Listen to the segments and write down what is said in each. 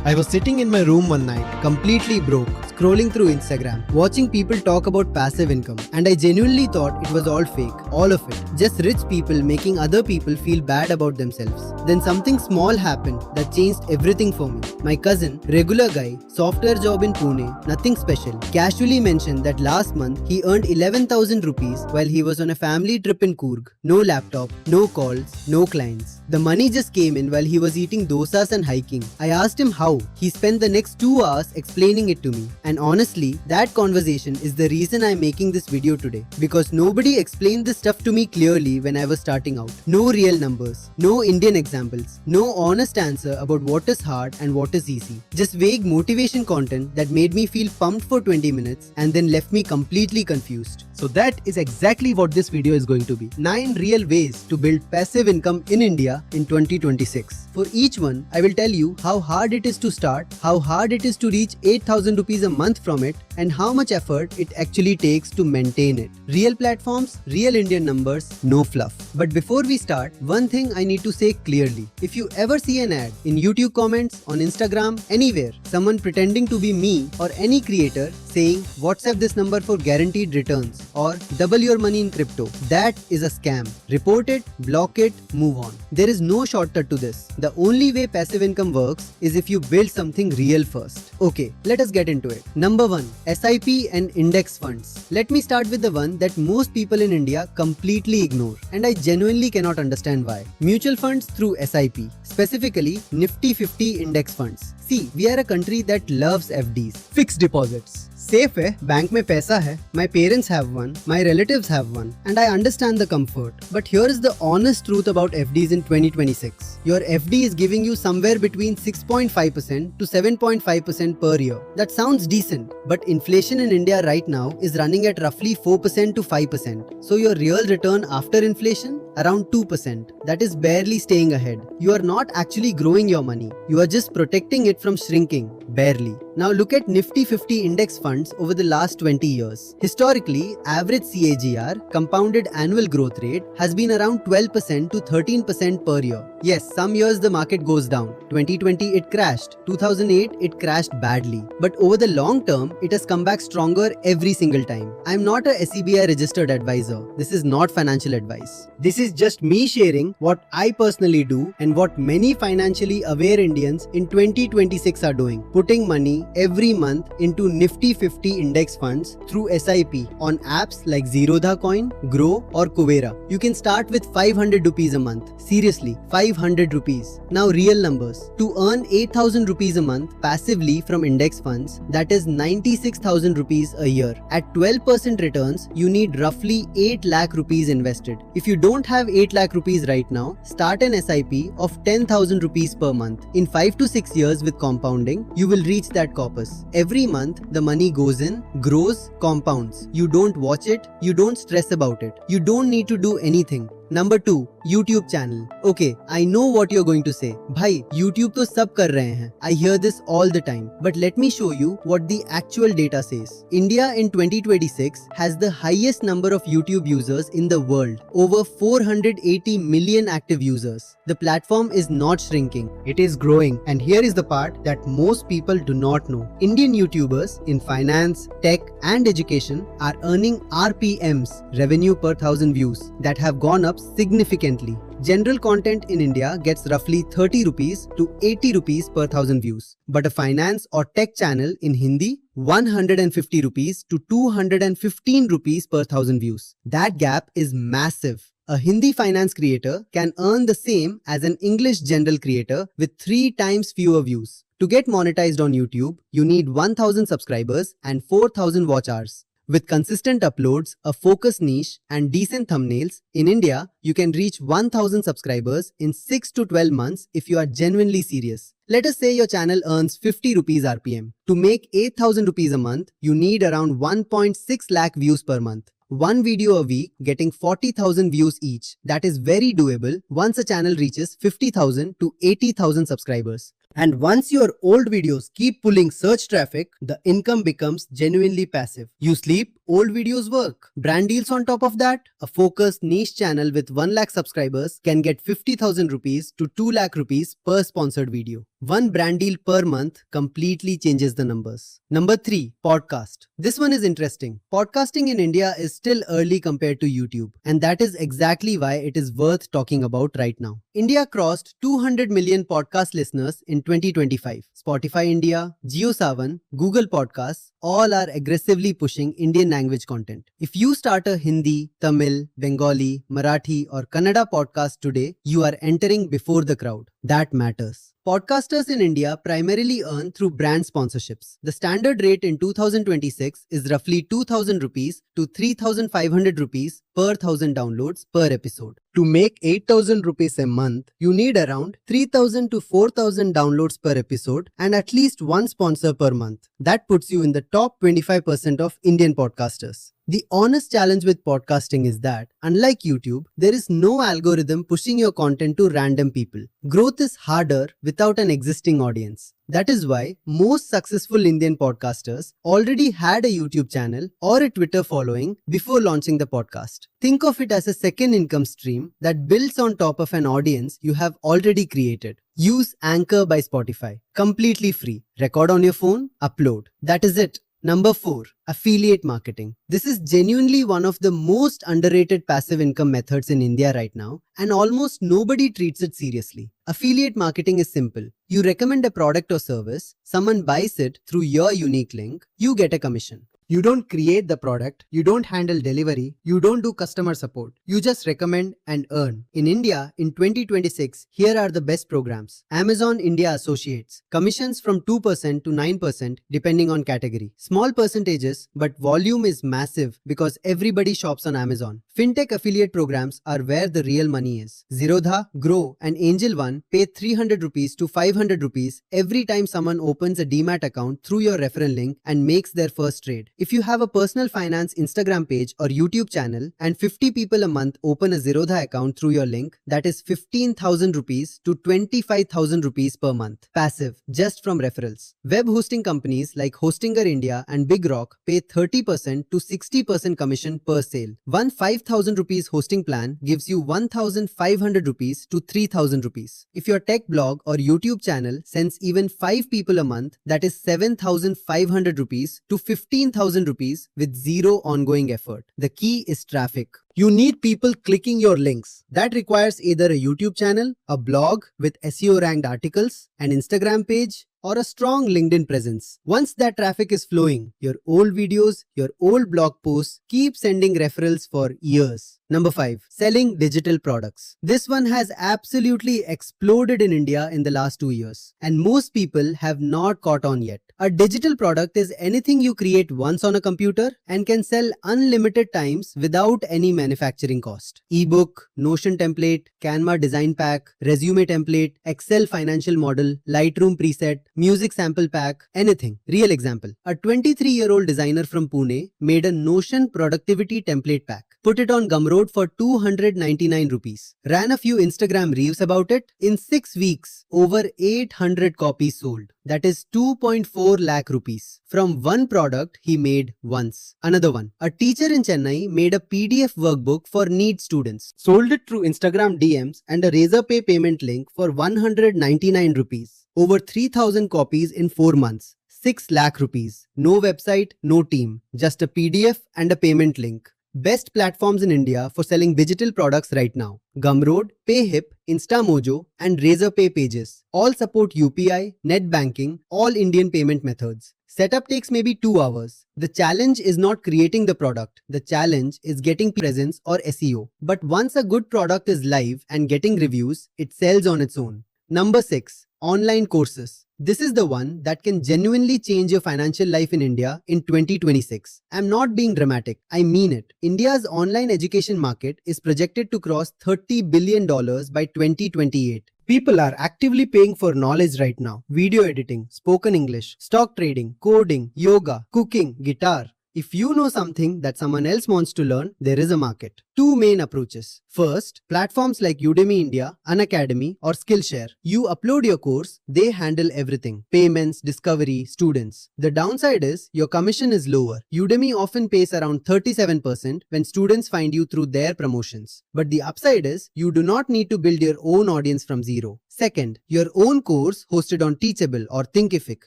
I was sitting in my room one night, completely broke, scrolling through Instagram, watching people talk about passive income, and I genuinely thought it was all fake, all of it. Just rich people making other people feel bad about themselves. Then something small happened that changed everything for me. My cousin, regular guy, software job in Pune, nothing special, casually mentioned that last month he earned 11,000 rupees while he was on a family trip in Coorg. No laptop, no calls, no clients. The money just came in while he was eating dosas and hiking. I asked him how. He spent the next 2 hours explaining it to me. And honestly, that conversation is the reason I'm making this video today. Because nobody explained this stuff to me clearly when I was starting out. No real numbers, no Indian examples, no honest answer about what is hard and what is easy. Just vague motivation content that made me feel pumped for 20 minutes and then left me completely confused. So that is exactly what this video is going to be. 9 real ways to build passive income in India in 2026. For each one, I will tell you how hard it is to start, how hard it is to reach 8,000 rupees a month from it, and how much effort it actually takes to maintain it. Real platforms, real Indian numbers, no fluff. But before we start, one thing I need to say clearly. If you ever see an ad in YouTube comments, on Instagram, anywhere, someone pretending to be me or any creator saying WhatsApp this number for guaranteed returns or double your money in crypto, that is a scam. Report it, block it, move on. There is no shortcut to this. The only way passive income works is if you build something real first. Okay, let us get into it. Number 1. SIP and index funds. Let me start with the one that most people in India completely ignore, and I genuinely cannot understand why. Mutual funds through SIP, specifically Nifty 50 index funds. See, we are a country that loves FDs, fixed deposits. Safe है, bank में पैसा है. My parents have one, my relatives have one, and I understand the comfort. But here is the honest truth about FDs in 2026. Your FD is giving you somewhere between 6.5% to 7.5% per year. That sounds decent, but inflation in India right now is running at roughly 4% to 5%. So your real return after inflation? Around 2%. That is barely staying ahead. You are not actually growing your money. You are just protecting it from shrinking. Barely. Now look at Nifty 50 index funds over the last 20 years. Historically, average CAGR, compounded annual growth rate, has been around 12% to 13% per year. Yes, some years the market goes down. 2020 it crashed. 2008 it crashed badly. But over the long term, it has come back stronger every single time. I am not a SEBI registered advisor. This is not financial advice. This is just me sharing what I personally do and what many financially aware Indians in 2026 are doing. Putting money every month into Nifty 50 index funds through SIP on apps like Zerodha Coin, Grow or Kuvera. You can start with 500 rupees a month. Seriously, 500 rupees. Now real numbers. To earn 8,000 rupees a month passively from index funds, that is 96,000 rupees a year. At 12% returns, you need roughly 8 lakh rupees invested. If you don't have 8 lakh rupees right now, start an SIP of 10,000 rupees per month. In 5 to 6 years with compounding, you will reach that corpus. Every month, the money goes in, grows, compounds. You don't watch it, you don't stress about it. You don't need to do anything. Number 2, YouTube channel. Okay, I know what you're going to say. Bhai, YouTube तो सब कर रहे हैं. I hear this all the time. But let me show you what the actual data says. India in 2026 has the highest number of YouTube users in the world. Over 480 million active users. The platform is not shrinking. It is growing. And here is the part that most people do not know. Indian YouTubers in finance, tech and education are earning RPMs, revenue per thousand views, that have gone up significantly. General content in India gets roughly 30 rupees to 80 rupees per thousand views. But a finance or tech channel in Hindi, 150 rupees to 215 rupees per thousand views. That gap is massive. A Hindi finance creator can earn the same as an English general creator with 3 times fewer views. To get monetized on YouTube, you need 1,000 subscribers and 4,000 watch hours. With consistent uploads, a focused niche and decent thumbnails, in India, you can reach 1,000 subscribers in 6 to 12 months if you are genuinely serious. Let us say your channel earns 50 rupees RPM. To make 8,000 rupees a month, you need around 1.6 lakh views per month. One video a week getting 40,000 views each. That is very doable once a channel reaches 50,000 to 80,000 subscribers. And once your old videos keep pulling search traffic, the income becomes genuinely passive. You sleep, old videos work. Brand deals on top of that. A focused niche channel with 1 lakh subscribers can get 50,000 rupees to 2 lakh rupees per sponsored video. One brand deal per month completely changes the numbers. Number 3, podcast. This one is interesting. Podcasting in India is still early compared to YouTube, and that is exactly why it is worth talking about right now. India crossed 200 million podcast listeners in 2025. Spotify India, JioSaavn, Google Podcasts, all are aggressively pushing Indian language content. If you start a Hindi, Tamil, Bengali, Marathi or Kannada podcast today, you are entering before the crowd. That matters. Podcasters in India primarily earn through brand sponsorships. The standard rate in 2026 is roughly 2,000 rupees to 3,500 rupees per 1,000 downloads per episode. To make 8,000 rupees a month, you need around 3,000 to 4,000 downloads per episode and at least one sponsor per month. That puts you in the top 25% of Indian podcasters. The honest challenge with podcasting is that, unlike YouTube, there is no algorithm pushing your content to random people. Growth is harder without an existing audience. That is why most successful Indian podcasters already had a YouTube channel or a Twitter following before launching the podcast. Think of it as a second income stream that builds on top of an audience you have already created. Use Anchor by Spotify. Completely free. Record on your phone, upload. That is it. Number 4, affiliate marketing. This is genuinely one of the most underrated passive income methods in India right now, and almost nobody treats it seriously. Affiliate marketing is simple. You recommend a product or service, someone buys it through your unique link, you get a commission. You don't create the product, you don't handle delivery, you don't do customer support. You just recommend and earn. In India, in 2026, here are the best programs. Amazon India Associates. Commissions from 2% to 9% depending on category. Small percentages, but volume is massive because everybody shops on Amazon. Fintech affiliate programs are where the real money is. Zerodha, Grow and Angel One pay 300 rupees to 500 rupees every time someone opens a Demat account through your referral link and makes their first trade. If you have a personal finance Instagram page or YouTube channel and 50 people a month open a Zerodha account through your link, that is 15,000 rupees to 25,000 rupees per month. Passive, just from referrals. Web hosting companies like Hostinger India and BigRock pay 30% to 60% commission per sale. One 5,000 rupees hosting plan gives you 1,500 rupees to 3,000 rupees. If your tech blog or YouTube channel sends even 5 people a month, that is 7,500 rupees to 15,000 rupees with zero ongoing effort. The key is traffic. You need people clicking your links. That requires either a YouTube channel, a blog with SEO ranked articles, an Instagram page, or a strong LinkedIn presence. Once that traffic is flowing, your old videos, your old blog posts keep sending referrals for years. Number 5, selling digital products. This one has absolutely exploded in India in the last 2 years, and most people have not caught on yet. A digital product is anything you create once on a computer and can sell unlimited times without any manufacturing cost. Ebook, Notion template, Canva design pack, resume template, Excel financial model, Lightroom preset, music sample pack, anything. Real example. A 23-year-old designer from Pune made a Notion productivity template pack. Put it on Gumroad for 299 rupees. Ran a few Instagram reels about it. In 6 weeks, over 800 copies sold. That is 2.4 lakh rupees. From one product he made once. Another one. A teacher in Chennai made a PDF workbook for NEET students. Sold it through Instagram DMs and a Razorpay payment link for 199 rupees. Over 3,000 copies in 4 months. 6 lakh rupees. No website, no team. Just a PDF and a payment link. Best platforms in India for selling digital products right now. Gumroad, Payhip, InstaMojo and Razorpay pages. All support UPI, net banking, all Indian payment methods. Setup takes maybe 2 hours. The challenge is not creating the product. The challenge is getting presence or SEO. But once a good product is live and getting reviews, it sells on its own. Number 6. Online courses. This is the one that can genuinely change your financial life in India in 2026. I'm not being dramatic. I mean it. India's online education market is projected to cross $30 billion by 2028. People are actively paying for knowledge right now. Video editing, spoken English, stock trading, coding, yoga, cooking, guitar. If you know something that someone else wants to learn, there is a market. 2 main approaches. First, platforms like Udemy India, Unacademy or Skillshare. You upload your course, they handle everything. Payments, discovery, students. The downside is your commission is lower. Udemy often pays around 37% when students find you through their promotions. But the upside is you do not need to build your own audience from zero. Second, your own course hosted on Teachable or Thinkific,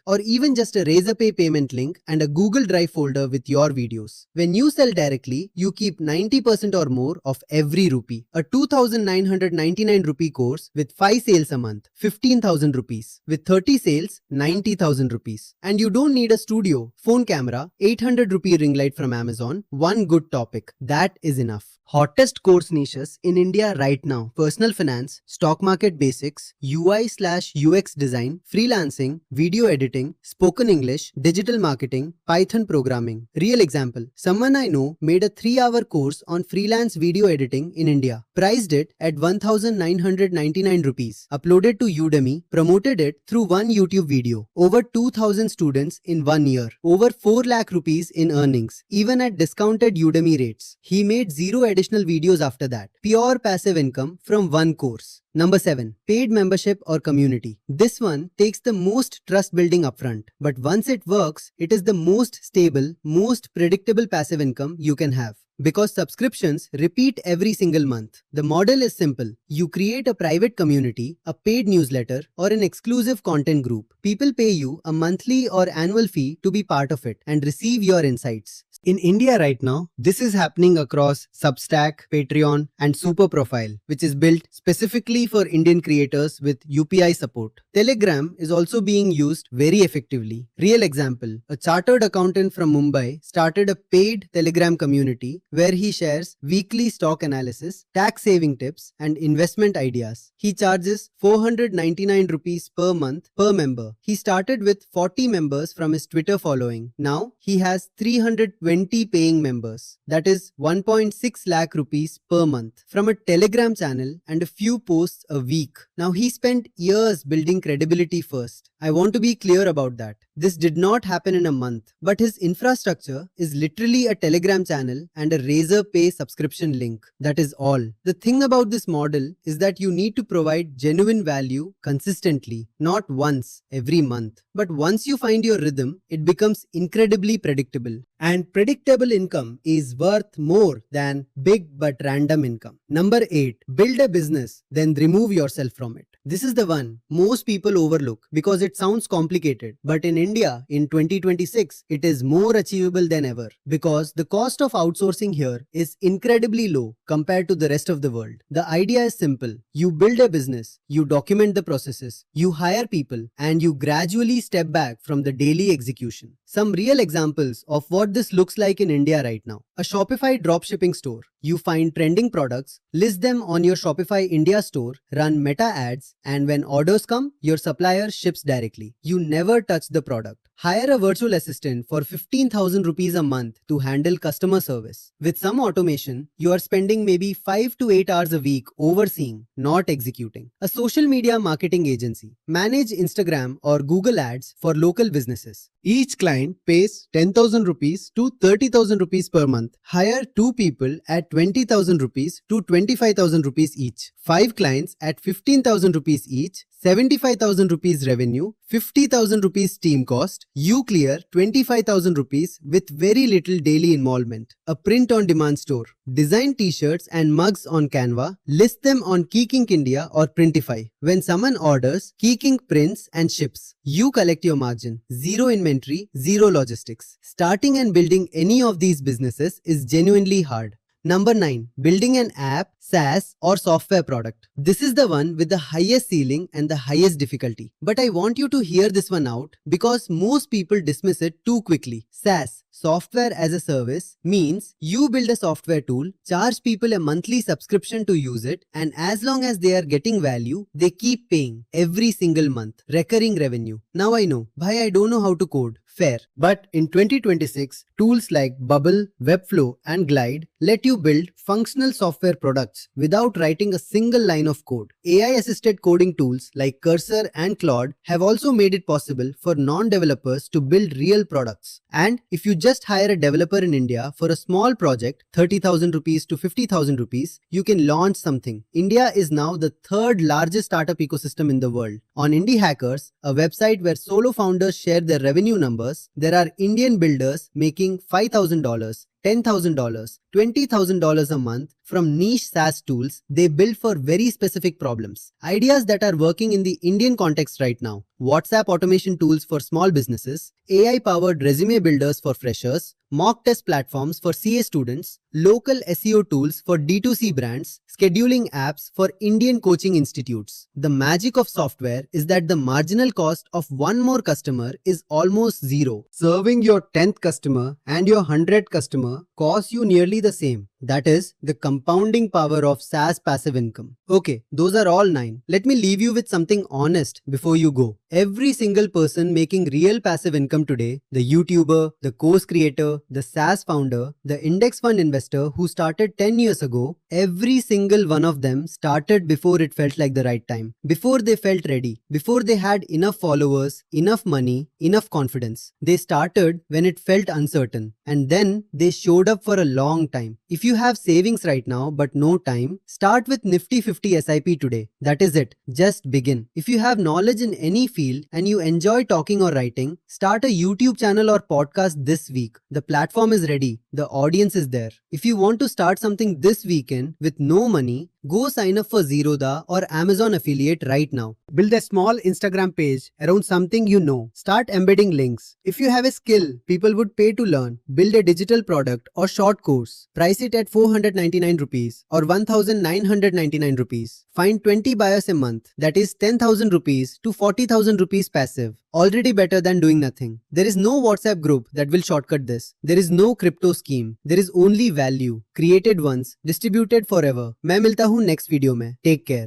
or even just a Razorpay payment link and a Google Drive folder with your videos. When you sell directly, you keep 90% or more of every rupee. A 2,999 rupee course with 5 sales a month, 15,000 rupees. With 30 sales, 90,000 rupees. And you don't need a studio, phone camera, 800 rupee ring light from Amazon, one good topic. That is enough. Hottest course niches in India right now: personal finance, stock market basics, UI/UX design, freelancing, video editing, spoken English, digital marketing, Python programming. Real example: someone I know made a 3-hour course on freelance video editing in India, priced it at 1,999 rupees, uploaded to Udemy, promoted it through one YouTube video. Over 2,000 students in 1 year, over 4 lakh rupees in earnings, even at discounted Udemy rates. He made zero additional videos after that. Pure passive income from one course. Number 7. Paid membership or community. This one takes the most trust building upfront, but once it works, it is the most stable, most predictable passive income you can have. Because subscriptions repeat every single month. The model is simple. You create a private community, a paid newsletter, or an exclusive content group. People pay you a monthly or annual fee to be part of it and receive your insights. In India right now, this is happening across Substack, Patreon, and Super Profile, which is built specifically for Indian creators with UPI support. Telegram is also being used very effectively. Real example: a chartered accountant from Mumbai started a paid Telegram community where he shares weekly stock analysis, tax saving tips, and investment ideas. He charges 499 rupees per month per member. He started with 40 members from his Twitter following. Now he has 320 paying members. That is 1.6 lakh rupees per month from a Telegram channel and a few posts a week. Now he spent years building credibility first. I want to be clear about that. This did not happen in a month, but his infrastructure is literally a Telegram channel and a Razorpay subscription link. That is all. The thing about this model is that you need to provide genuine value consistently, not once every month. But once you find your rhythm, it becomes incredibly predictable. And predictable income is worth more than big but random income. Number 8. Build a business, then remove yourself from it. This is the one most people overlook because it sounds complicated. But in India, in 2026, it is more achievable than ever because the cost of outsourcing here is incredibly low compared to the rest of the world. The idea is simple. You build a business, you document the processes, you hire people, and you gradually step back from the daily execution. Some real examples of what this looks like in India right now. A Shopify dropshipping store. You find trending products, list them on your Shopify India store, run meta ads, and when orders come, your supplier ships directly. You never touch the product. Hire a virtual assistant for 15,000 rupees a month to handle customer service. With some automation, you are spending maybe 5 to 8 hours a week overseeing, not executing. A social media marketing agency. Manage Instagram or Google ads for local businesses. Each client pays 10,000 rupees to 30,000 rupees per month. Hire 2 people at 20,000 rupees to 25,000 rupees each. 5 clients at 15,000 rupees each. 75,000 rupees revenue, 50,000 rupees team cost, you clear 25,000 rupees with very little daily involvement. A print on demand store. Design t-shirts and mugs on Canva, list them on KeyKink India or Printify. When someone orders, KeyKink prints and ships. You collect your margin. Zero inventory, zero logistics. Starting and building any of these businesses is genuinely hard. Number 9. Building an app, SaaS or software product. This is the one with the highest ceiling and the highest difficulty. But I want you to hear this one out because most people dismiss it too quickly. SaaS, software as a service, means you build a software tool, charge people a monthly subscription to use it, and as long as they are getting value, they keep paying every single month. Recurring revenue. Now I know, bhai, I don't know how to code. Fair. But in 2026, tools like Bubble, Webflow, and Glide let you build functional software products without writing a single line of code. AI-assisted coding tools like Cursor and Claude have also made it possible for non-developers to build real products. And if you just hire a developer in India for a small project, 30,000 rupees to 50,000 rupees, you can launch something. India is now the 3rd largest startup ecosystem in the world. On Indie Hackers, a website where solo founders share their revenue numbers, there are Indian builders making $5,000, $10,000, $20,000 a month From niche SaaS tools they build for very specific problems. Ideas that are working in the Indian context right now. WhatsApp automation tools for small businesses, AI-powered resume builders for freshers, mock test platforms for CA students, local SEO tools for D2C brands, scheduling apps for Indian coaching institutes. The magic of software is that the marginal cost of one more customer is almost zero. Serving your 10th customer and your 100th customer costs you nearly the same. That is the compounding power of SaaS passive income. Okay, those are all 9. Let me leave you with something honest before you go. Every single person making real passive income today, the YouTuber, the course creator, the SaaS founder, the index fund investor who started 10 years ago, every single one of them started before it felt like the right time, before they felt ready, before they had enough followers, enough money, enough confidence. They started when it felt uncertain, and then they showed up for a long time. If you have savings right now but no time, start with Nifty 50 SIP today. That is it. Just begin. If you have knowledge in any field and you enjoy talking or writing, start a YouTube channel or podcast this week. The platform is ready. The audience is there. If you want to start something this weekend with no money, go sign up for Zerodha or Amazon affiliate right now. Build a small Instagram page around something you know. Start embedding links. If you have a skill people would pay to learn, build a digital product or short course. Price it at 499 rupees or 1999 rupees. Find 20 buyers a month. That is 10,000 rupees to 40,000 rupees passive. Already better than doing nothing. There is no WhatsApp group that will shortcut this. There is no crypto scheme. There is only value. Created once, distributed forever. मैं मिलता हूँ next video में. Take care.